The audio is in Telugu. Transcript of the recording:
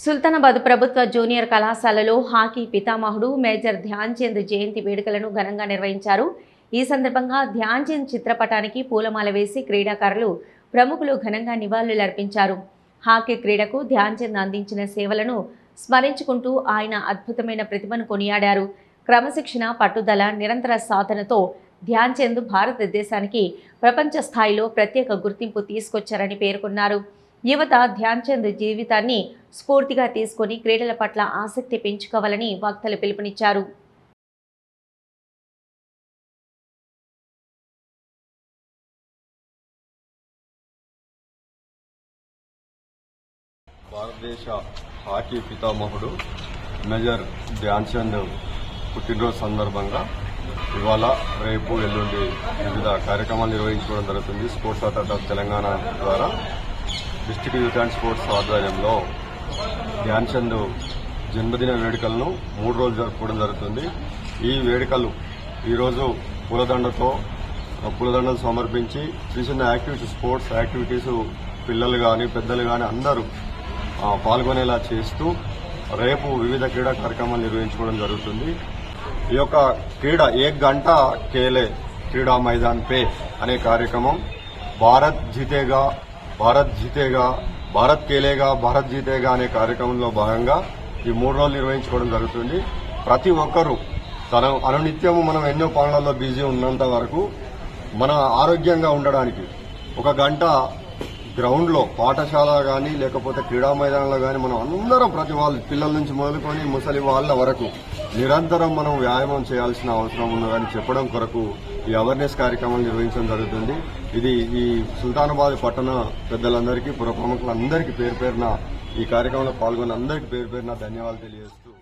సుల్తానాబాద్ ప్రభుత్వ జూనియర్ కళాశాలలో హాకీ పితామహుడు మేజర్ ధ్యాన్ చంద్ జయంతి వేడుకలను ఘనంగా నిర్వహించారు. ఈ సందర్భంగా ధ్యాన్ చంద్ చిత్రపటానికి పూలమాల వేసి క్రీడాకారులు, ప్రముఖులు ఘనంగా నివాళులర్పించారు. హాకీ క్రీడకు ధ్యాన్ చంద్ అందించిన సేవలను స్మరించుకుంటూ ఆయన అద్భుతమైన ప్రతిభను కొనియాడారు. క్రమశిక్షణ, పట్టుదల, నిరంతర సాధనతో ధ్యాన్ చంద్ భారతదేశానికి ప్రపంచ స్థాయిలో ప్రత్యేక గుర్తింపు తీసుకొచ్చారని పేర్కొన్నారు. యువత ధ్యాన్ చంద్ జీవితాన్ని స్ఫూర్తిగా తీసుకొని క్రీడల పట్ల ఆసక్తి పెంచుకోవాలని వక్తలు పిలుపునిచ్చారు. భారతదేశ హాకీ పితామహుడు మేజర్ ధ్యాన్ చంద్ పుట్టినరోజు సందర్భంగా ఇవాళ, రేపు, ఎల్లుండి వివిధ కార్యక్రమాలు నిర్వహించుకోవడం జరుగుతుంది. స్పోర్ట్స్ అథారిటీ ఆఫ్ తెలంగాణ ద్వారా డిస్ట్రిక్ట్ యూత్ అండ్ స్పోర్ట్స్ ఆధ్వర్యంలో ధ్యాన్ చంద్ జన్మదిన వేడుకలను 3 రోజులు జరుపుకోవడం జరుగుతుంది. ఈ వేడుకలు ఈరోజు పూలదండలు సమర్పించి చిన్న చిన్న యాక్టివిటీస్, స్పోర్ట్స్ యాక్టివిటీస్ పిల్లలు కానీ పెద్దలు కానీ అందరూ పాల్గొనేలా చేస్తూ రేపు వివిధ క్రీడా కార్యక్రమాలు నిర్వహించుకోవడం జరుగుతుంది. ఈ యొక్క క్రీడ ఏక్ గంట కేలే క్రీడా మైదాన్ పే అనే కార్యక్రమం భారత్ జీతేగా, భారత్ కేలేగా, భారత్ జీతేగా అనే కార్యక్రమంలో భాగంగా ఈ 3 రోజులు నిర్వహించుకోవడం జరుగుతుంది. ప్రతి ఒక్కరూ తన అనునిత్యము మనం ఎన్నో పనులలో బిజీ ఉన్నంత వరకు మన ఆరోగ్యంగా ఉండడానికి 1 గంట గ్రౌండ్లో, పాఠశాల కానీ లేకపోతే క్రీడా మైదానంలో కానీ మనం అందరం, ప్రతి వాళ్ళు, పిల్లల నుంచి మొదలుకొని ముసలి వాళ్ళ వరకు నిరంతరం మనం వ్యాయామం చేయాల్సిన అవసరం ఉన్నదని చెప్పడం కొరకు ఈ అవేర్నెస్ కార్యక్రమాలు నిర్వహించడం జరుగుతుంది. ఇది ఈ సుల్తానాబాద్ పట్టణ పెద్దలందరికీ, పుర ప్రముఖులందరికీ పేరు పేరున ఈ కార్యక్రమంలో పాల్గొన్న అందరికీ పేరు పేరున ధన్యవాదాలు తెలియజేస్తూ